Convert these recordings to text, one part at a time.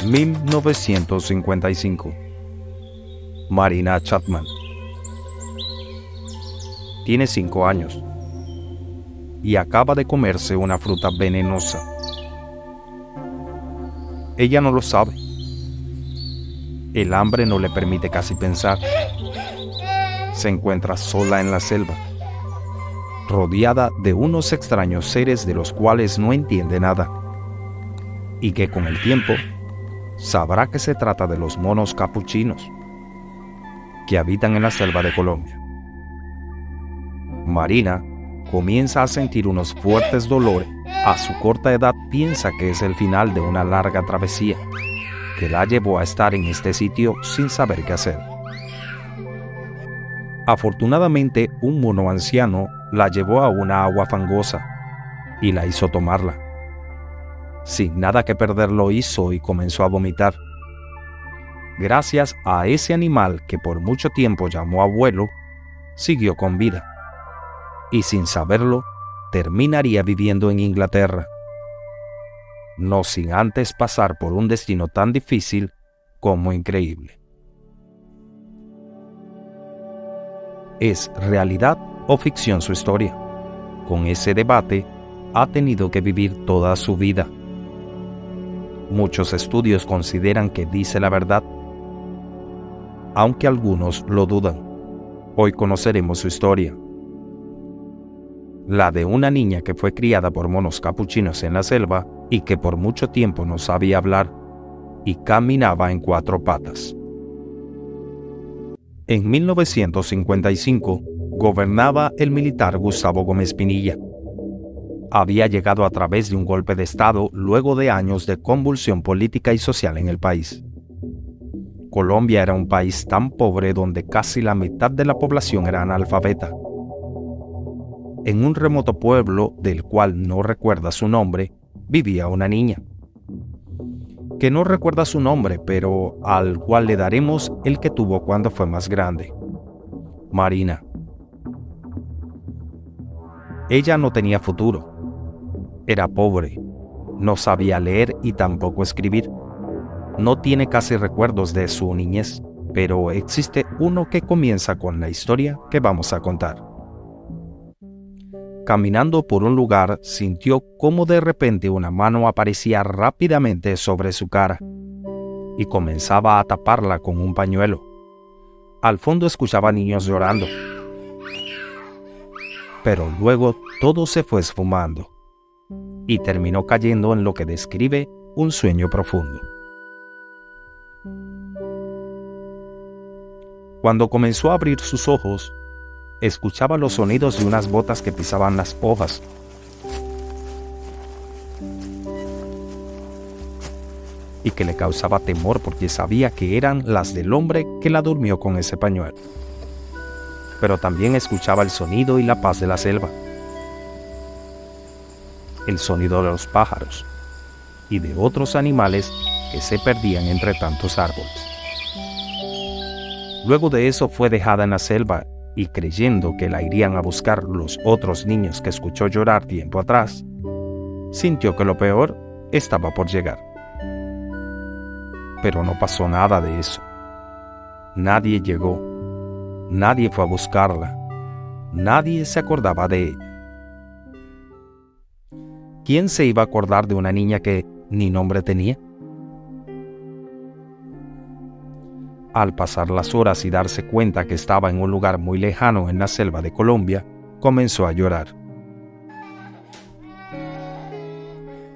1955. Marina Chapman. Tiene 5 años y acaba de comerse una fruta venenosa. Ella no lo sabe. El hambre no le permite casi pensar. Se encuentra sola en la selva, rodeada de unos extraños seres de los cuales no entiende nada, y que con el tiempo sabrá que se trata de los monos capuchinos que habitan en la selva de Colombia. Marina comienza a sentir unos fuertes dolores. A su corta edad piensa que es el final de una larga travesía que la llevó a estar en este sitio sin saber qué hacer. Afortunadamente, un mono anciano la llevó a una agua fangosa y la hizo tomarla. Sin nada que perder lo hizo y comenzó a vomitar. Gracias a ese animal que por mucho tiempo llamó abuelo, siguió con vida y sin saberlo terminaría viviendo en Inglaterra, no sin antes pasar por un destino tan difícil como increíble. ¿Es realidad o ficción su historia? Con ese debate ha tenido que vivir toda su vida. Muchos estudios consideran que dice la verdad, aunque algunos lo dudan. Hoy conoceremos su historia. La de una niña que fue criada por monos capuchinos en la selva y que por mucho tiempo no sabía hablar y caminaba en 4 patas. En 1955 gobernaba el militar Gustavo Gómez Pinilla. Había llegado a través de un golpe de Estado luego de años de convulsión política y social en el país. Colombia era un país tan pobre donde casi la mitad de la población era analfabeta. En un remoto pueblo, del cual no recuerda su nombre, vivía una niña, que no recuerda su nombre, pero al cual le daremos el que tuvo cuando fue más grande: Marina. Ella no tenía futuro. Era pobre, no sabía leer y tampoco escribir. No tiene casi recuerdos de su niñez, pero existe uno que comienza con la historia que vamos a contar. Caminando por un lugar, sintió cómo de repente una mano aparecía rápidamente sobre su cara y comenzaba a taparla con un pañuelo. Al fondo escuchaba niños llorando, pero luego todo se fue esfumando y terminó cayendo en lo que describe un sueño profundo. Cuando comenzó a abrir sus ojos, escuchaba los sonidos de unas botas que pisaban las hojas. Y que le causaba temor porque sabía que eran las del hombre que la durmió con ese pañuelo. Pero también escuchaba el sonido y la paz de la selva, el sonido de los pájaros y de otros animales que se perdían entre tantos árboles. Luego de eso fue dejada en la selva y, creyendo que la irían a buscar los otros niños que escuchó llorar tiempo atrás, sintió que lo peor estaba por llegar. Pero no pasó nada de eso. Nadie llegó, nadie fue a buscarla, nadie se acordaba de ella. ¿Quién se iba a acordar de una niña que ni nombre tenía? Al pasar las horas y darse cuenta que estaba en un lugar muy lejano en la selva de Colombia, comenzó a llorar.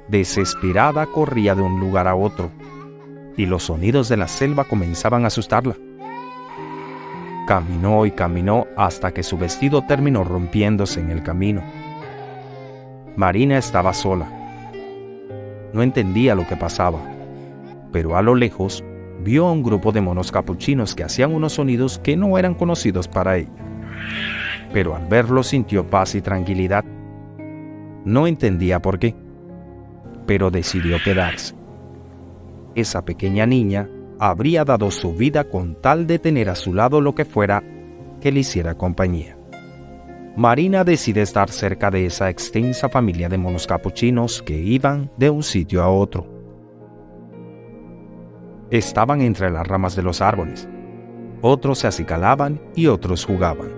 Desesperada corría de un lugar a otro, y los sonidos de la selva comenzaban a asustarla. Caminó y caminó hasta que su vestido terminó rompiéndose en el camino. Marina estaba sola. No entendía lo que pasaba, pero a lo lejos vio a un grupo de monos capuchinos que hacían unos sonidos que no eran conocidos para ella. Pero al verlos sintió paz y tranquilidad. No entendía por qué, pero decidió quedarse. Esa pequeña niña habría dado su vida con tal de tener a su lado lo que fuera que le hiciera compañía. Marina decide estar cerca de esa extensa familia de monos capuchinos que iban de un sitio a otro. estaban entre las ramas de los árboles. Otros se acicalaban y otros jugaban.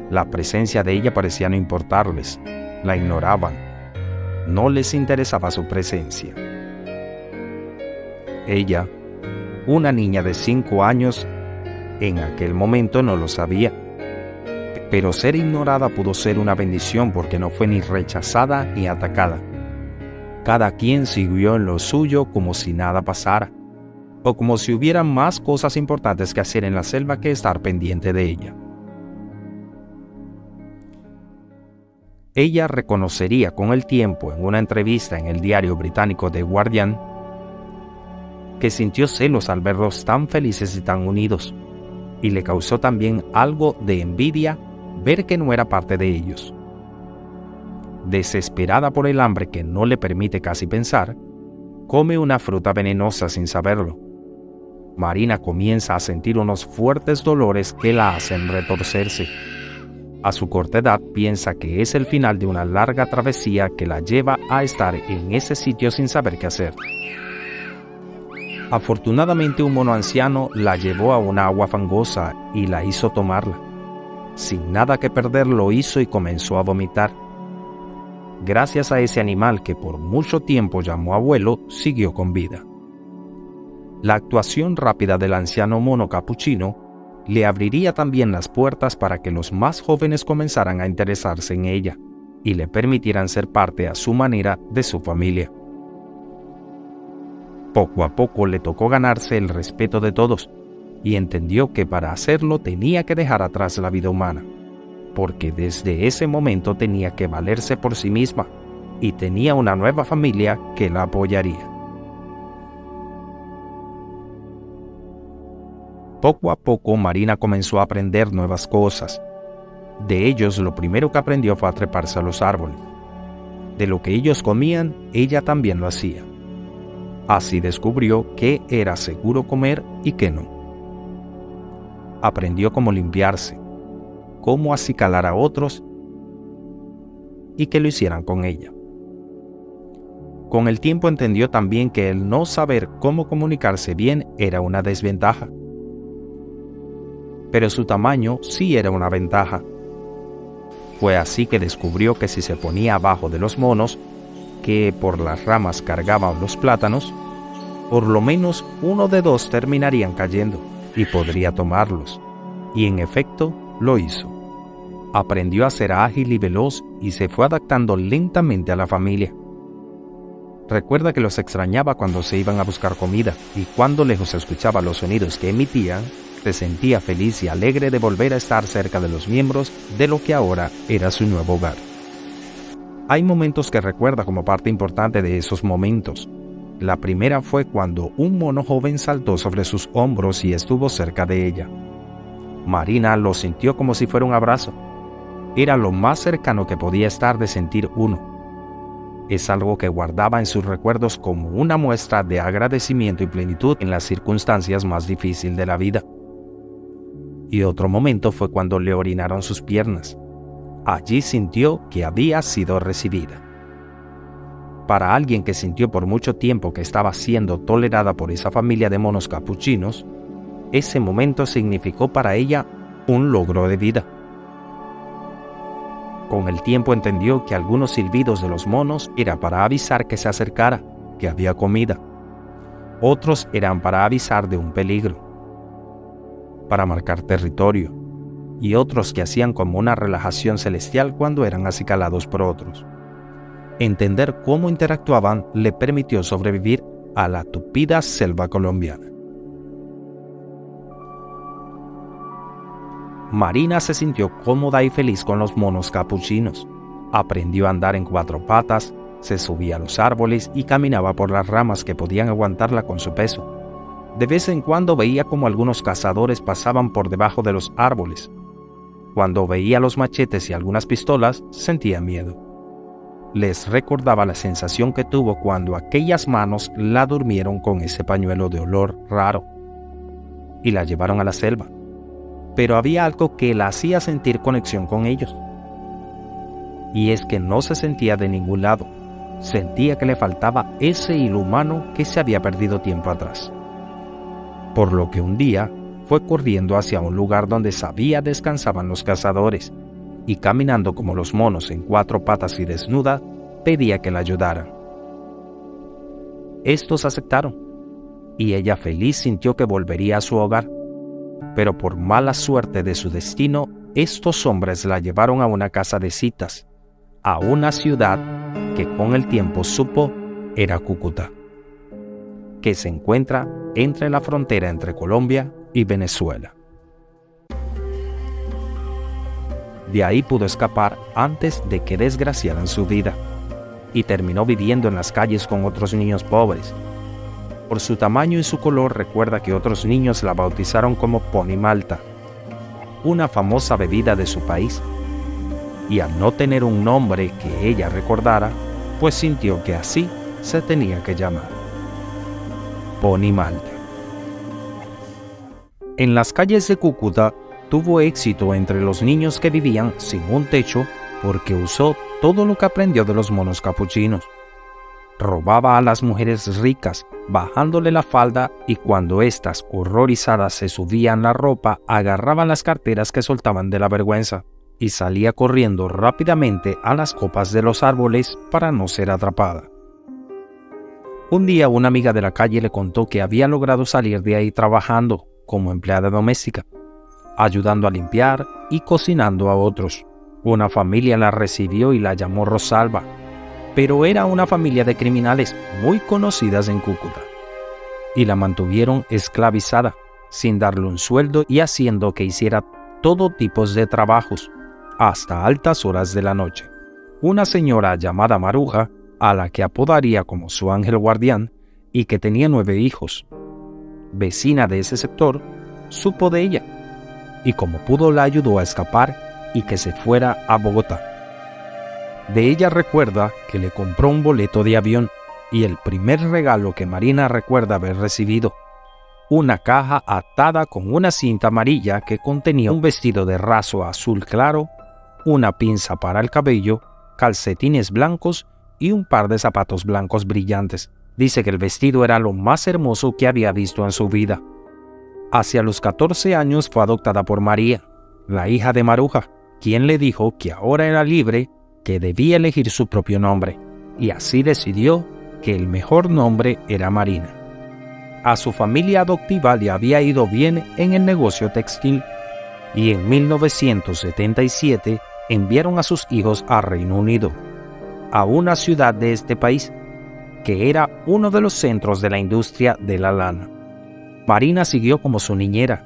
La presencia de ella parecía no importarles, la ignoraban. No les interesaba su presencia. Ella, una niña de 5 años, en aquel momento no lo sabía. Pero ser ignorada pudo ser una bendición porque no fue ni rechazada ni atacada. Cada quien siguió en lo suyo como si nada pasara, o como si hubiera más cosas importantes que hacer en la selva que estar pendiente de ella. Ella reconocería con el tiempo en una entrevista en el diario británico The Guardian que sintió celos al verlos tan felices y tan unidos, y le causó también algo de envidia ver que no era parte de ellos. Desesperada por el hambre que no le permite casi pensar, come una fruta venenosa sin saberlo. Marina comienza a sentir unos fuertes dolores que la hacen retorcerse. A su corta edad piensa que es el final de una larga travesía que la lleva a estar en ese sitio sin saber qué hacer. Afortunadamente un mono anciano la llevó a una agua fangosa y la hizo tomarla. Sin nada que perder lo hizo y comenzó a vomitar. Gracias a ese animal que por mucho tiempo llamó abuelo, siguió con vida. La actuación rápida del anciano mono capuchino le abriría también las puertas para que los más jóvenes comenzaran a interesarse en ella y le permitieran ser parte a su manera de su familia. Poco a poco le tocó ganarse el respeto de todos y entendió que para hacerlo tenía que dejar atrás la vida humana, porque desde ese momento tenía que valerse por sí misma y tenía una nueva familia que la apoyaría. Poco a poco Marina comenzó a aprender nuevas cosas. De ellos lo primero que aprendió fue a treparse a los árboles. De lo que ellos comían, ella también lo hacía. Así descubrió qué era seguro comer y qué no. Aprendió cómo limpiarse, cómo acicalar a otros y que lo hicieran con ella. Con el tiempo entendió también que el no saber cómo comunicarse bien era una desventaja. Pero su tamaño sí era una ventaja. Fue así que descubrió que si se ponía abajo de los monos, que por las ramas cargaban los plátanos, por lo menos uno de 2 terminarían cayendo y podría tomarlos. Y en efecto, lo hizo. Aprendió a ser ágil y veloz y se fue adaptando lentamente a la familia. Recuerda que los extrañaba cuando se iban a buscar comida y cuando lejos escuchaba los sonidos que emitían, se sentía feliz y alegre de volver a estar cerca de los miembros de lo que ahora era su nuevo hogar. Hay momentos que recuerda como parte importante de esos momentos. La primera fue cuando un mono joven saltó sobre sus hombros y estuvo cerca de ella. Marina lo sintió como si fuera un abrazo. Era lo más cercano que podía estar de sentir uno. Es algo que guardaba en sus recuerdos como una muestra de agradecimiento y plenitud en las circunstancias más difíciles de la vida. Y otro momento fue cuando le orinaron sus piernas. Allí sintió que había sido recibida. Para alguien que sintió por mucho tiempo que estaba siendo tolerada por esa familia de monos capuchinos, ese momento significó para ella un logro de vida. Con el tiempo entendió que algunos silbidos de los monos era para avisar que se acercara, que había comida. Otros eran para avisar de un peligro, para marcar territorio, y otros que hacían como una relajación celestial cuando eran acicalados por otros. Entender cómo interactuaban le permitió sobrevivir a la tupida selva colombiana. Marina se sintió cómoda y feliz con los monos capuchinos. Aprendió a andar en 4 patas, se subía a los árboles y caminaba por las ramas que podían aguantarla con su peso. De vez en cuando veía como algunos cazadores pasaban por debajo de los árboles. Cuando veía los machetes y algunas pistolas, sentía miedo. Les recordaba la sensación que tuvo cuando aquellas manos la durmieron con ese pañuelo de olor raro y la llevaron a la selva. Pero había algo que la hacía sentir conexión con ellos. Y es que no se sentía de ningún lado, sentía que le faltaba ese hilo humano que se había perdido tiempo atrás. Por lo que un día fue corriendo hacia un lugar donde sabía descansaban los cazadores, y caminando como los monos en 4 patas y desnuda, pedía que la ayudaran. Estos aceptaron, y ella feliz sintió que volvería a su hogar, pero por mala suerte de su destino, estos hombres la llevaron a una casa de citas, a una ciudad que con el tiempo supo era Cúcuta, que se encuentra entre la frontera entre Colombia y Venezuela. De ahí pudo escapar antes de que desgraciaran su vida, y terminó viviendo en las calles con otros niños pobres. Por su tamaño y su color recuerda que otros niños la bautizaron como Pony Malta, una famosa bebida de su país, y al no tener un nombre que ella recordara, pues sintió que así se tenía que llamar: Pony Malta. En las calles de Cúcuta tuvo éxito entre los niños que vivían sin un techo porque usó todo lo que aprendió de los monos capuchinos. Robaba a las mujeres ricas, bajándole la falda, y cuando éstas, horrorizadas, se subían la ropa, agarraban las carteras que soltaban de la vergüenza, y salía corriendo rápidamente a las copas de los árboles para no ser atrapada. Un día una amiga de la calle le contó que había logrado salir de ahí trabajando como empleada doméstica, ayudando a limpiar y cocinando a otros. Una familia la recibió y la llamó Rosalba, pero era una familia de criminales muy conocidas en Cúcuta, y la mantuvieron esclavizada, sin darle un sueldo y haciendo que hiciera todo tipo de trabajos, hasta altas horas de la noche. Una señora llamada Maruja, a la que apodaría como su ángel guardián, y que tenía 9 hijos, vecina de ese sector, supo de ella, y como pudo la ayudó a escapar y que se fuera a Bogotá. De ella recuerda que le compró un boleto de avión, y el primer regalo que Marina recuerda haber recibido, una caja atada con una cinta amarilla que contenía un vestido de raso azul claro, una pinza para el cabello, calcetines blancos y un par de zapatos blancos brillantes. Dice que el vestido era lo más hermoso que había visto en su vida. Hacia los 14 años fue adoptada por María, la hija de Maruja, quien le dijo que ahora era libre, que debía elegir su propio nombre, y así decidió que el mejor nombre era Marina. A su familia adoptiva le había ido bien en el negocio textil, y en 1977 enviaron a sus hijos a Reino Unido, a una ciudad de este país, que era uno de los centros de la industria de la lana. Marina siguió como su niñera,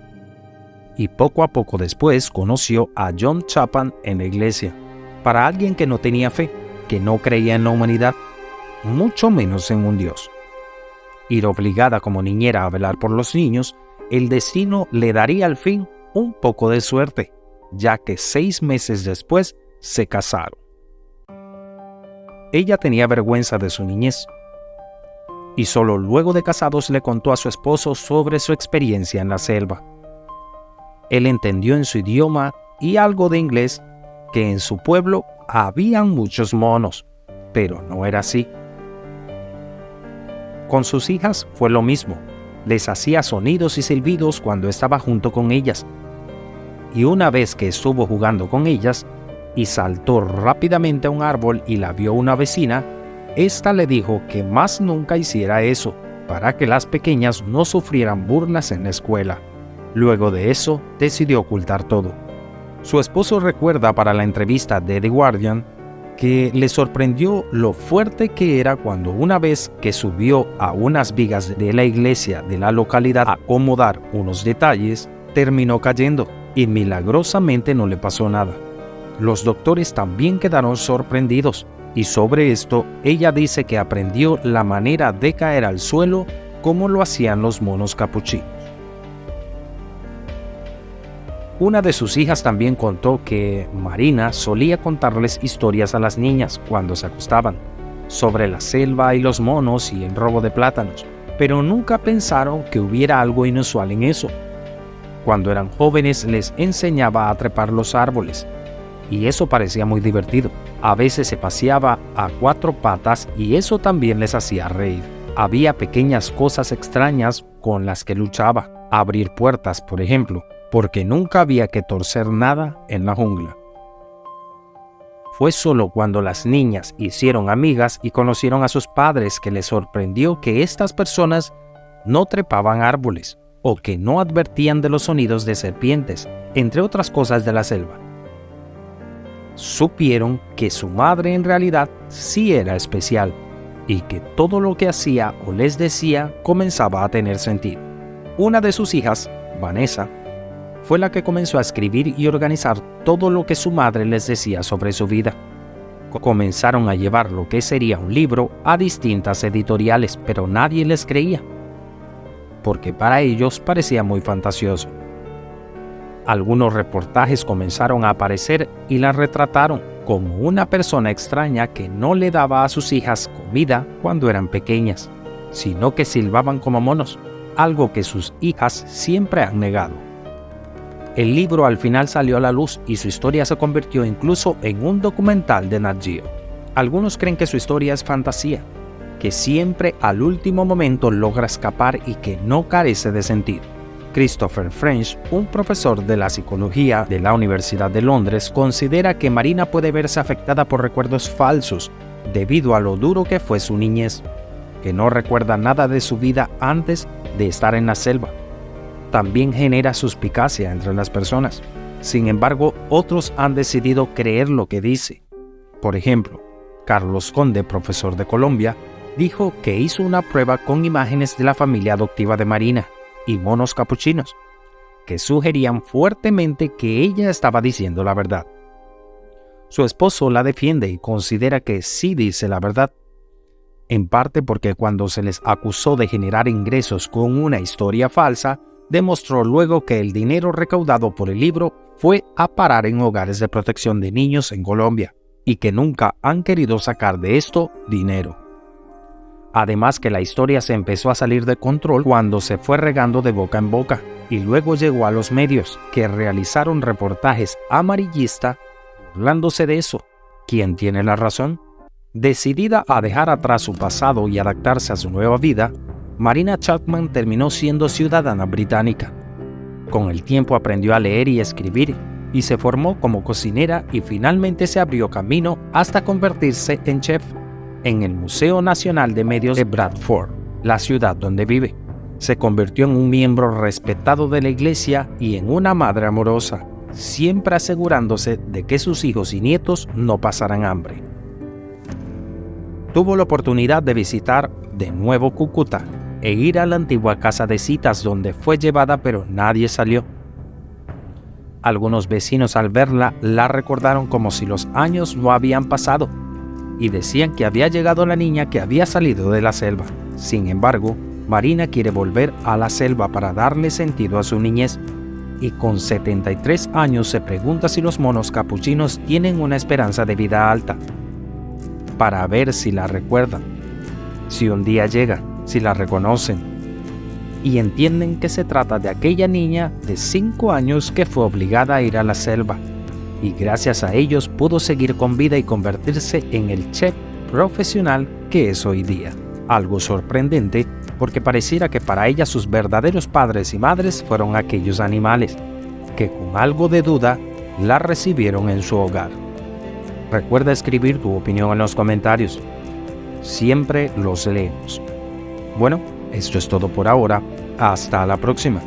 y poco a poco después conoció a John Chapman en la iglesia. Para alguien que no tenía fe, que no creía en la humanidad, mucho menos en un Dios. Ir obligada como niñera a velar por los niños, el destino le daría al fin un poco de suerte, ya que 6 meses después se casaron. Ella tenía vergüenza de su niñez, y solo luego de casados le contó a su esposo sobre su experiencia en la selva. Él entendió en su idioma y algo de inglés que en su pueblo habían muchos monos, pero no era así. Con sus hijas fue lo mismo, les hacía sonidos y silbidos cuando estaba junto con ellas, y una vez que estuvo jugando con ellas y saltó rápidamente a un árbol y la vio una vecina, ésta le dijo que más nunca hiciera eso, para que las pequeñas no sufrieran burlas en la escuela. Luego de eso, decidió ocultar todo. Su esposo recuerda para la entrevista de The Guardian que le sorprendió lo fuerte que era cuando una vez que subió a unas vigas de la iglesia de la localidad a acomodar unos detalles, terminó cayendo y milagrosamente no le pasó nada. Los doctores también quedaron sorprendidos, y sobre esto ella dice que aprendió la manera de caer al suelo como lo hacían los monos capuchinos. Una de sus hijas también contó que Marina solía contarles historias a las niñas cuando se acostaban, sobre la selva y los monos y el robo de plátanos, pero nunca pensaron que hubiera algo inusual en eso. Cuando eran jóvenes les enseñaba a trepar los árboles, y eso parecía muy divertido. A veces se paseaba a 4 patas y eso también les hacía reír. Había pequeñas cosas extrañas con las que luchaba. Abrir puertas, por ejemplo, porque nunca había que torcer nada en la jungla. Fue solo cuando las niñas hicieron amigas y conocieron a sus padres que les sorprendió que estas personas no trepaban árboles o que no advertían de los sonidos de serpientes, entre otras cosas de la selva. Supieron que su madre en realidad sí era especial y que todo lo que hacía o les decía comenzaba a tener sentido. Una de sus hijas, Vanessa, fue la que comenzó a escribir y organizar todo lo que su madre les decía sobre su vida. Comenzaron a llevar lo que sería un libro a distintas editoriales, pero nadie les creía, porque para ellos parecía muy fantasioso. Algunos reportajes comenzaron a aparecer y la retrataron como una persona extraña que no le daba a sus hijas comida cuando eran pequeñas, sino que silbaban como monos, algo que sus hijas siempre han negado. El libro al final salió a la luz y su historia se convirtió incluso en un documental de Nat Geo. Algunos creen que su historia es fantasía, que siempre al último momento logra escapar y que no carece de sentido. Christopher French, un profesor de la psicología de la Universidad de Londres, considera que Marina puede verse afectada por recuerdos falsos debido a lo duro que fue su niñez, que no recuerda nada de su vida antes de estar en la selva. También genera suspicacia entre las personas. Sin embargo, otros han decidido creer lo que dice. Por ejemplo, Carlos Conde, profesor de Colombia, dijo que hizo una prueba con imágenes de la familia adoptiva de Marina y monos capuchinos, que sugerían fuertemente que ella estaba diciendo la verdad. Su esposo la defiende y considera que sí dice la verdad, en parte porque cuando se les acusó de generar ingresos con una historia falsa, demostró luego que el dinero recaudado por el libro fue a parar en hogares de protección de niños en Colombia y que nunca han querido sacar de esto dinero. Además que la historia se empezó a salir de control cuando se fue regando de boca en boca y luego llegó a los medios que realizaron reportajes amarillistas burlándose de eso. ¿Quién tiene la razón? Decidida a dejar atrás su pasado y adaptarse a su nueva vida, Marina Chapman terminó siendo ciudadana británica. Con el tiempo aprendió a leer y escribir y se formó como cocinera y finalmente se abrió camino hasta convertirse en chef en el Museo Nacional de Medios de Bradford, la ciudad donde vive. Se convirtió en un miembro respetado de la iglesia y en una madre amorosa, siempre asegurándose de que sus hijos y nietos no pasaran hambre. Tuvo la oportunidad de visitar de nuevo Cúcuta e ir a la antigua casa de citas donde fue llevada, pero nadie salió. Algunos vecinos al verla la recordaron como si los años no habían pasado y decían que había llegado la niña que había salido de la selva. Sin embargo, Marina quiere volver a la selva para darle sentido a su niñez y con 73 años se pregunta si los monos capuchinos tienen una esperanza de vida alta, para ver si la recuerdan, si un día llega, si la reconocen y entienden que se trata de aquella niña de 5 años que fue obligada a ir a la selva y gracias a ellos pudo seguir con vida y convertirse en el chef profesional que es hoy día. Algo sorprendente porque pareciera que para ella sus verdaderos padres y madres fueron aquellos animales que con algo de duda la recibieron en su hogar. Recuerda escribir tu opinión en los comentarios. Siempre los leemos. Bueno, esto es todo por ahora. Hasta la próxima.